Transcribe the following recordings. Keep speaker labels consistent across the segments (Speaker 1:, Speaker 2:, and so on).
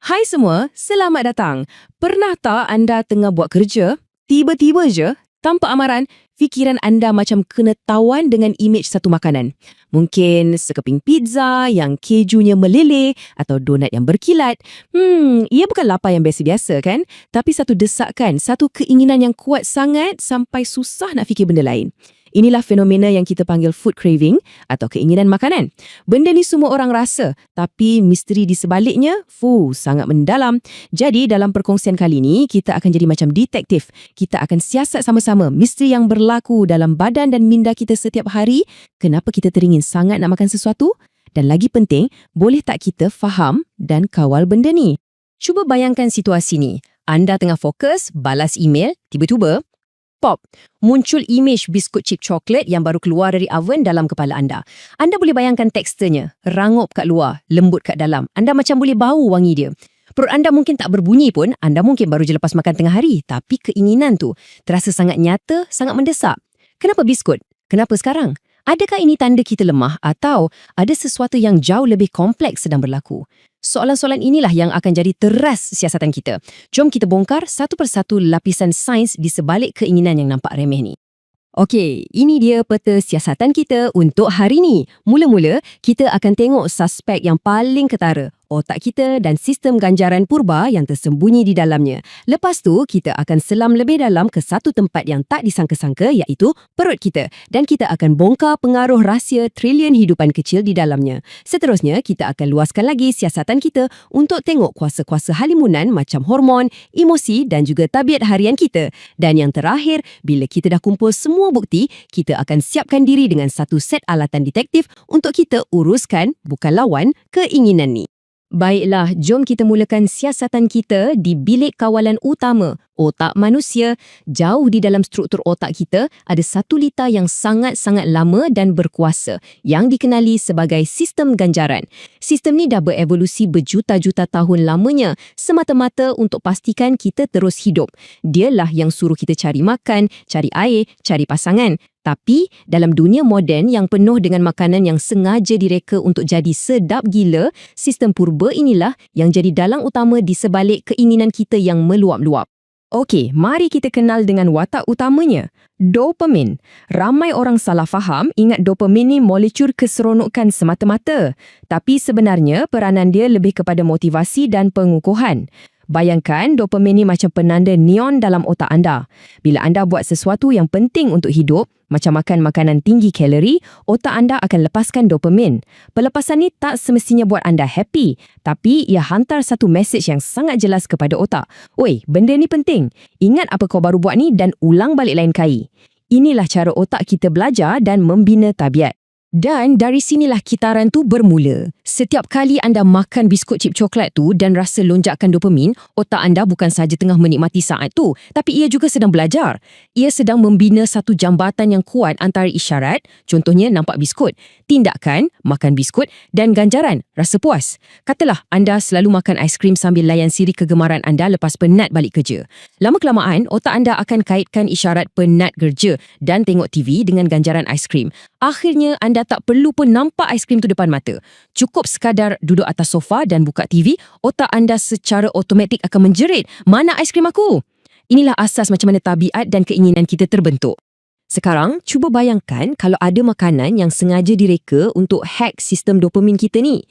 Speaker 1: Hai semua, selamat datang. Pernah tak anda tengah buat kerja, tiba-tiba je, tanpa amaran, fikiran anda macam kena tawan dengan imej satu makanan. Mungkin sekeping pizza yang kejunya meleleh atau donat yang berkilat. Ia bukan lapar yang biasa-biasa kan? Tapi satu desakan, satu keinginan yang kuat sangat sampai susah nak fikir benda lain. Inilah fenomena yang kita panggil food craving atau keinginan makanan. Benda ni semua orang rasa, tapi misteri di sebaliknya, sangat mendalam. Jadi dalam perkongsian kali ni, kita akan jadi macam detektif. Kita akan siasat sama-sama misteri yang berlaku dalam badan dan minda kita setiap hari. Kenapa kita teringin sangat nak makan sesuatu? Dan lagi penting, boleh tak kita faham dan kawal benda ni? Cuba bayangkan situasi ni. Anda tengah fokus, balas email, tiba-tiba pop, muncul imej biskut chip coklat yang baru keluar dari oven dalam kepala anda. Anda boleh bayangkan teksturnya, rangup kat luar, lembut kat dalam. Anda macam boleh bau wangi dia. Perut anda mungkin tak berbunyi pun, anda mungkin baru je lepas makan tengah hari. Tapi keinginan tu terasa sangat nyata, sangat mendesak. Kenapa biskut? Kenapa sekarang? Adakah ini tanda kita lemah atau ada sesuatu yang jauh lebih kompleks sedang berlaku? Soalan-soalan inilah yang akan jadi teras siasatan kita. Jom kita bongkar satu persatu lapisan sains di sebalik keinginan yang nampak remeh ni. Okey, ini dia peta siasatan kita untuk hari ni. Mula-mula, kita akan tengok suspek yang paling ketara, otak kita dan sistem ganjaran purba yang tersembunyi di dalamnya. Lepas tu, kita akan selam lebih dalam ke satu tempat yang tak disangka-sangka iaitu perut kita. Dan kita akan bongkar pengaruh rahsia trilion hidupan kecil di dalamnya. Seterusnya, kita akan luaskan lagi siasatan kita untuk tengok kuasa-kuasa halimunan macam hormon, emosi dan juga tabiat harian kita. Dan yang terakhir, bila kita dah kumpul semua bukti, kita akan siapkan diri dengan satu set alatan detektif untuk kita uruskan, bukan lawan, keinginan ni. Baiklah, jom kita mulakan siasatan kita di bilik kawalan utama, otak manusia. Jauh di dalam struktur otak kita, ada satu litar yang sangat-sangat lama dan berkuasa, yang dikenali sebagai sistem ganjaran. Sistem ni dah berevolusi berjuta-juta tahun lamanya, semata-mata untuk pastikan kita terus hidup. Dialah yang suruh kita cari makan, cari air, cari pasangan. Tapi, dalam dunia moden yang penuh dengan makanan yang sengaja direka untuk jadi sedap gila, sistem purba inilah yang jadi dalang utama di sebalik keinginan kita yang meluap-luap. Okey, mari kita kenal dengan watak utamanya. Dopamin. Ramai orang salah faham ingat dopamin ni molekul keseronokan semata-mata. Tapi sebenarnya peranan dia lebih kepada motivasi dan pengukuhan. Bayangkan dopamin ni macam penanda neon dalam otak anda. Bila anda buat sesuatu yang penting untuk hidup, macam makan makanan tinggi kalori, otak anda akan lepaskan dopamin. Pelepasan ni tak semestinya buat anda happy, tapi ia hantar satu mesej yang sangat jelas kepada otak. Oi, benda ni penting. Ingat apa kau baru buat ni dan ulang balik lain kali. Inilah cara otak kita belajar dan membina tabiat. Dan dari sinilah kitaran tu bermula. Setiap kali anda makan biskut chip coklat tu dan rasa lonjakan dopamin, otak anda bukan sahaja tengah menikmati saat tu, tapi ia juga sedang belajar. Ia sedang membina satu jambatan yang kuat antara isyarat, contohnya nampak biskut, tindakan, makan biskut, dan ganjaran, rasa puas. Katalah anda selalu makan aiskrim sambil layan siri kegemaran anda lepas penat balik kerja. Lama-kelamaan, otak anda akan kaitkan isyarat penat kerja dan tengok TV dengan ganjaran aiskrim. Akhirnya, anda tak perlu pun nampak aiskrim tu depan mata. Cukup sekadar duduk atas sofa dan buka TV, otak anda secara automatik akan menjerit, mana aiskrim aku? Inilah asas macam mana tabiat dan keinginan kita terbentuk. Sekarang, cuba bayangkan kalau ada makanan yang sengaja direka untuk hack sistem dopamin kita ni.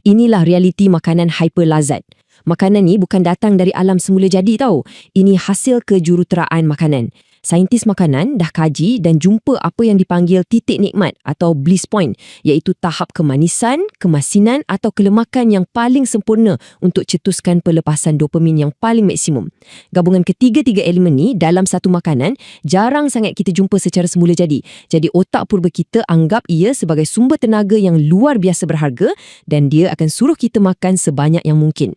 Speaker 1: Inilah realiti makanan hyperlazat. Makanan ni bukan datang dari alam semula jadi tau. Ini hasil kejuruteraan makanan. Saintis makanan dah kaji dan jumpa apa yang dipanggil titik nikmat atau bliss point, iaitu tahap kemanisan, kemasinan atau kelemakan yang paling sempurna untuk cetuskan pelepasan dopamin yang paling maksimum. Gabungan ketiga-tiga elemen ni dalam satu makanan jarang sangat kita jumpa secara semula jadi. Jadi otak purba kita anggap ia sebagai sumber tenaga yang luar biasa berharga dan dia akan suruh kita makan sebanyak yang mungkin.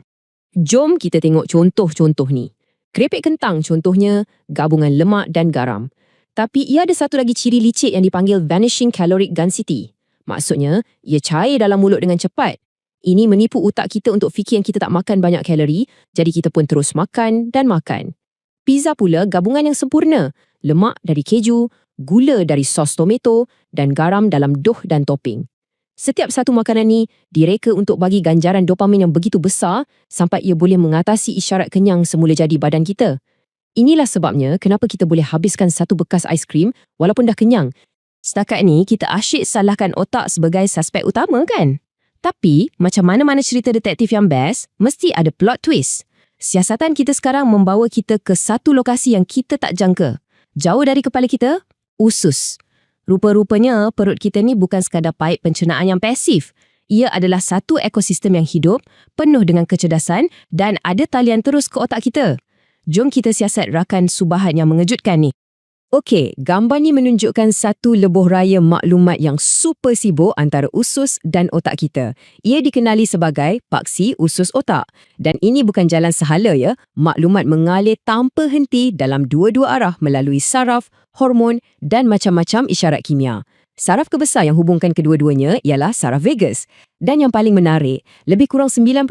Speaker 1: Jom kita tengok contoh-contoh ni. Keripik kentang contohnya gabungan lemak dan garam. Tapi ia ada satu lagi ciri licik yang dipanggil vanishing caloric density. Maksudnya, ia cair dalam mulut dengan cepat. Ini menipu otak kita untuk fikir yang kita tak makan banyak kalori, jadi kita pun terus makan dan makan. Pizza pula gabungan yang sempurna. Lemak dari keju, gula dari sos tomato dan garam dalam dough dan topping. Setiap satu makanan ni direka untuk bagi ganjaran dopamin yang begitu besar sampai ia boleh mengatasi isyarat kenyang semula jadi badan kita. Inilah sebabnya kenapa kita boleh habiskan satu bekas aiskrim walaupun dah kenyang. Setakat ni kita asyik salahkan otak sebagai suspek utama kan? Tapi macam mana-mana cerita detektif yang best, mesti ada plot twist. Siasatan kita sekarang membawa kita ke satu lokasi yang kita tak jangka. Jauh dari kepala kita, usus. Rupa-rupanya perut kita ni bukan sekadar paip pencernaan yang pasif. Ia adalah satu ekosistem yang hidup, penuh dengan kecerdasan dan ada talian terus ke otak kita. Jom kita siasat rakan subahat yang mengejutkan ni. Okey, gambar ni menunjukkan satu lebuh raya maklumat yang super sibuk antara usus dan otak kita. Ia dikenali sebagai paksi usus otak. Dan ini bukan jalan sehala ya. Maklumat mengalir tanpa henti dalam dua-dua arah melalui saraf, hormon dan macam-macam isyarat kimia. Saraf kebesar yang hubungkan kedua-duanya ialah saraf vagus. Dan yang paling menarik, lebih kurang 90%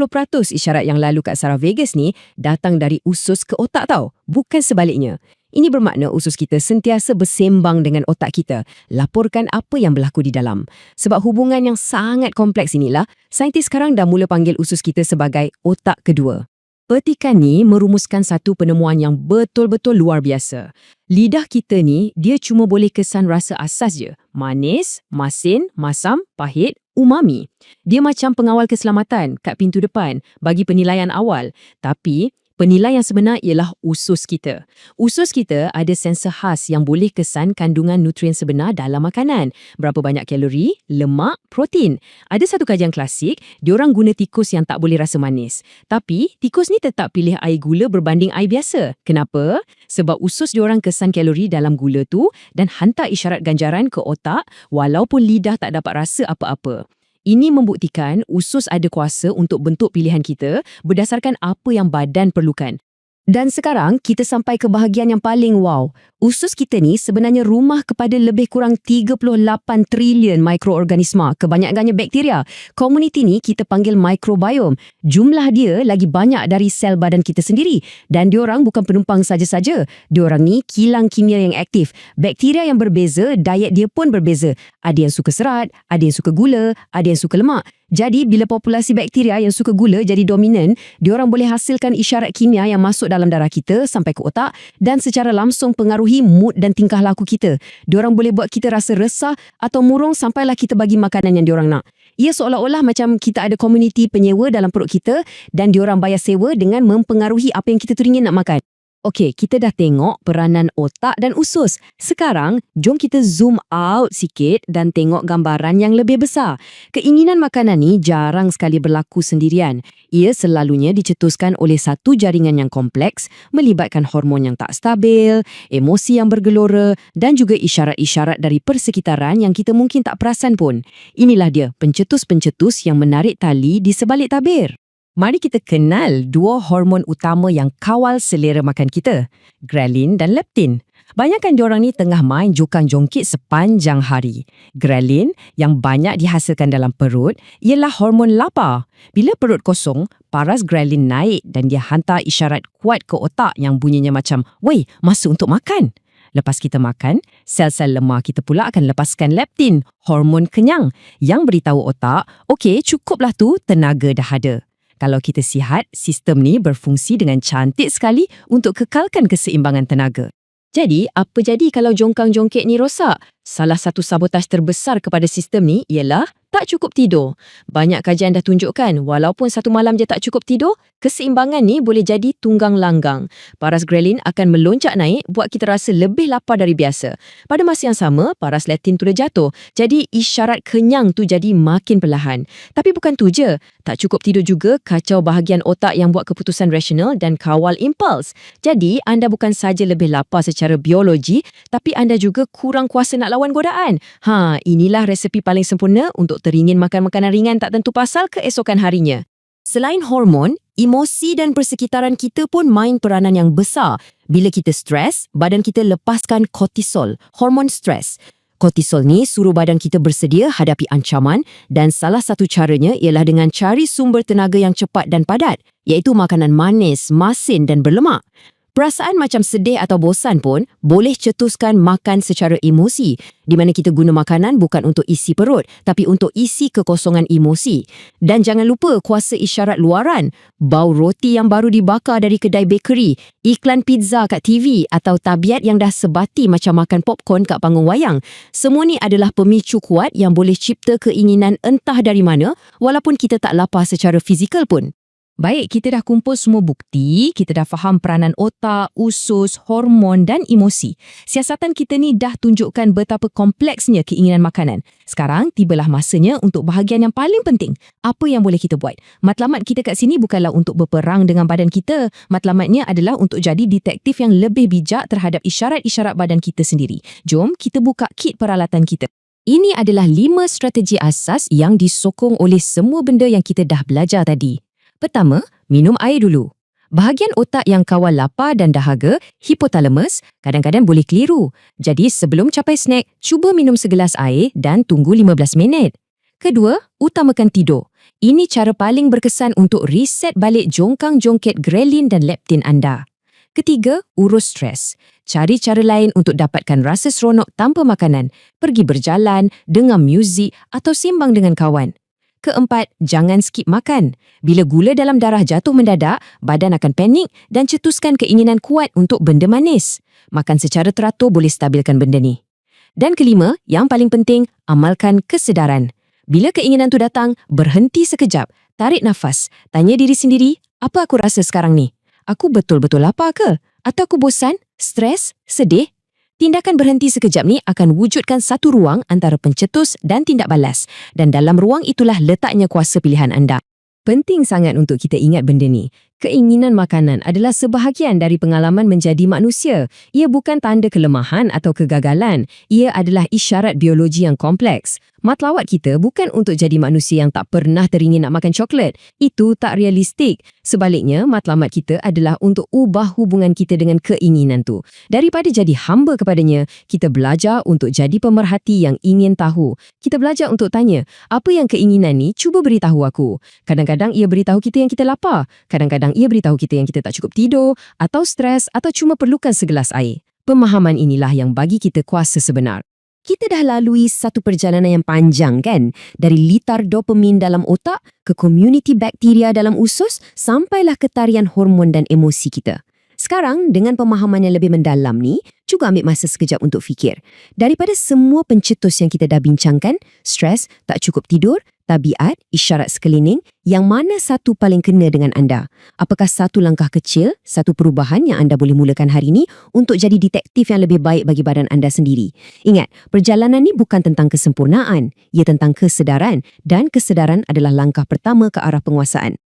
Speaker 1: isyarat yang lalu kat saraf vagus ni datang dari usus ke otak tau, bukan sebaliknya. Ini bermakna usus kita sentiasa bersembang dengan otak kita, laporkan apa yang berlaku di dalam. Sebab hubungan yang sangat kompleks inilah, saintis sekarang dah mula panggil usus kita sebagai otak kedua. Petikan ni merumuskan satu penemuan yang betul-betul luar biasa. Lidah kita ni, dia cuma boleh kesan rasa asas je. Manis, masin, masam, pahit, umami. Dia macam pengawal keselamatan kat pintu depan bagi penilaian awal. Tapi penilaian yang sebenar ialah usus kita. Usus kita ada sensor khas yang boleh kesan kandungan nutrien sebenar dalam makanan. Berapa banyak kalori, lemak, protein. Ada satu kajian klasik, diorang guna tikus yang tak boleh rasa manis. Tapi, tikus ni tetap pilih air gula berbanding air biasa. Kenapa? Sebab usus diorang kesan kalori dalam gula tu dan hantar isyarat ganjaran ke otak walaupun lidah tak dapat rasa apa-apa. Ini membuktikan usus ada kuasa untuk bentuk pilihan kita berdasarkan apa yang badan perlukan. Dan sekarang kita sampai ke bahagian yang paling wow. Usus kita ni sebenarnya rumah kepada lebih kurang 38 triliun mikroorganisma, kebanyakannya bakteria. Komuniti ni kita panggil microbiome. Jumlah dia lagi banyak dari sel badan kita sendiri. Dan diorang bukan penumpang saja-saja. Diorang ni kilang kimia yang aktif. Bakteria yang berbeza, diet dia pun berbeza. Ada yang suka serat, ada yang suka gula, ada yang suka lemak. Jadi, bila populasi bakteria yang suka gula jadi dominan, diorang boleh hasilkan isyarat kimia yang masuk dalam darah kita sampai ke otak dan secara langsung pengaruhi mood dan tingkah laku kita. Diorang boleh buat kita rasa resah atau murung sampailah kita bagi makanan yang diorang nak. Ia seolah-olah macam kita ada komuniti penyewa dalam perut kita dan diorang bayar sewa dengan mempengaruhi apa yang kita teringin nak makan. Okey, kita dah tengok peranan otak dan usus. Sekarang, jom kita zoom out sikit dan tengok gambaran yang lebih besar. Keinginan makanan ni jarang sekali berlaku sendirian. Ia selalunya dicetuskan oleh satu jaringan yang kompleks, melibatkan hormon yang tak stabil, emosi yang bergelora dan juga isyarat-isyarat dari persekitaran yang kita mungkin tak perasan pun. Inilah dia, pencetus-pencetus yang menarik tali di sebalik tabir. Mari kita kenal dua hormon utama yang kawal selera makan kita, ghrelin dan leptin. Banyakkan diorang ni tengah main jongkang-jongkit sepanjang hari. Ghrelin yang banyak dihasilkan dalam perut ialah hormon lapar. Bila perut kosong, paras ghrelin naik dan dia hantar isyarat kuat ke otak yang bunyinya macam, "Weh, masa untuk makan." Lepas kita makan, sel-sel lemah kita pula akan lepaskan leptin, hormon kenyang, yang beritahu otak, "Okey, cukuplah tu, tenaga dah ada." Kalau kita sihat, sistem ni berfungsi dengan cantik sekali untuk kekalkan keseimbangan tenaga. Jadi, apa jadi kalau jongkang-jongkit ni rosak? Salah satu sabotaj terbesar kepada sistem ni ialah tak cukup tidur. Banyak kajian dah tunjukkan, walaupun satu malam je tak cukup tidur, keseimbangan ni boleh jadi tunggang langgang. Paras ghrelin akan melonjak naik, buat kita rasa lebih lapar dari biasa. Pada masa yang sama, paras leptin tu dah jatuh. Jadi, isyarat kenyang tu jadi makin perlahan. Tapi bukan tu je. Tak cukup tidur juga kacau bahagian otak yang buat keputusan rasional dan kawal impuls. Jadi, anda bukan saja lebih lapar secara biologi, tapi anda juga kurang kuasa nak lawan godaan. Inilah resepi paling sempurna untuk teringin makan makanan ringan tak tentu pasal keesokan harinya. Selain hormon, emosi dan persekitaran kita pun main peranan yang besar. Bila kita stres, badan kita lepaskan kortisol, hormon stres. Kortisol ni suruh badan kita bersedia hadapi ancaman dan salah satu caranya ialah dengan cari sumber tenaga yang cepat dan padat, iaitu makanan manis, masin dan berlemak.
Speaker 2: Perasaan macam sedih atau bosan pun boleh cetuskan makan secara emosi, di mana kita guna makanan bukan untuk isi perut, tapi untuk isi kekosongan emosi. Dan jangan lupa kuasa isyarat luaran, bau roti yang baru dibakar dari kedai bakery, iklan pizza kat TV atau tabiat yang dah sebati macam makan popcorn kat panggung wayang. Semua ni adalah pemicu kuat yang boleh cipta keinginan entah dari mana, walaupun kita tak lapar secara fizikal pun.
Speaker 1: Baik, kita dah kumpul semua bukti, kita dah faham peranan otak, usus, hormon dan emosi. Siasatan kita ni dah tunjukkan betapa kompleksnya keinginan makanan. Sekarang, tibalah masanya untuk bahagian yang paling penting. Apa yang boleh kita buat? Matlamat kita kat sini bukanlah untuk berperang dengan badan kita. Matlamatnya adalah untuk jadi detektif yang lebih bijak terhadap isyarat-isyarat badan kita sendiri. Jom, kita buka kit peralatan kita. Ini adalah 5 strategi asas yang disokong oleh semua benda yang kita dah belajar tadi. Pertama, minum air dulu. Bahagian otak yang kawal lapar dan dahaga, hipotalamus, kadang-kadang boleh keliru. Jadi sebelum capai snack, cuba minum segelas air dan tunggu 15 minit. Kedua, utamakan tidur. Ini cara paling berkesan untuk reset balik jongkang-jongket grelin dan leptin anda. Ketiga, urus stres. Cari cara lain untuk dapatkan rasa seronok tanpa makanan. Pergi berjalan, dengar muzik atau sembang dengan kawan. Keempat, jangan skip makan. Bila gula dalam darah jatuh mendadak, badan akan panik dan cetuskan keinginan kuat untuk benda manis. Makan secara teratur boleh stabilkan benda ni. Dan kelima, yang paling penting, amalkan kesedaran. Bila keinginan tu datang, berhenti sekejap, tarik nafas, tanya diri sendiri, apa aku rasa sekarang ni? Aku betul-betul lapar ke? Atau aku bosan, stres, sedih? Tindakan berhenti sekejap ni akan wujudkan satu ruang antara pencetus dan tindak balas. Dan dalam ruang itulah letaknya kuasa pilihan anda. Penting sangat untuk kita ingat benda ni. Keinginan makanan adalah sebahagian dari pengalaman menjadi manusia. Ia bukan tanda kelemahan atau kegagalan. Ia adalah isyarat biologi yang kompleks. Matlawat kita bukan untuk jadi manusia yang tak pernah teringin nak makan coklat. Itu tak realistik. Sebaliknya, matlamat kita adalah untuk ubah hubungan kita dengan keinginan tu. Daripada jadi hamba kepadanya, kita belajar untuk jadi pemerhati yang ingin tahu. Kita belajar untuk tanya, apa yang keinginan ni cuba beritahu aku. Kadang-kadang ia beritahu kita yang kita lapar. Kadang-kadang ia beritahu kita yang kita tak cukup tidur, atau stres, atau cuma perlukan segelas air. Pemahaman inilah yang bagi kita kuasa sebenar. Kita dah lalui satu perjalanan yang panjang kan? Dari litar dopamin dalam otak, ke community bakteria dalam usus, sampailah ke tarian hormon dan emosi kita. Sekarang, dengan pemahaman yang lebih mendalam ni, juga ambil masa sekejap untuk fikir. Daripada semua pencetus yang kita dah bincangkan, stres, tak cukup tidur, tabiat, isyarat sekeliling, yang mana satu paling kena dengan anda? Apakah satu langkah kecil, satu perubahan yang anda boleh mulakan hari ini untuk jadi detektif yang lebih baik bagi badan anda sendiri? Ingat, perjalanan ni bukan tentang kesempurnaan, ia tentang kesedaran, dan kesedaran adalah langkah pertama ke arah penguasaan.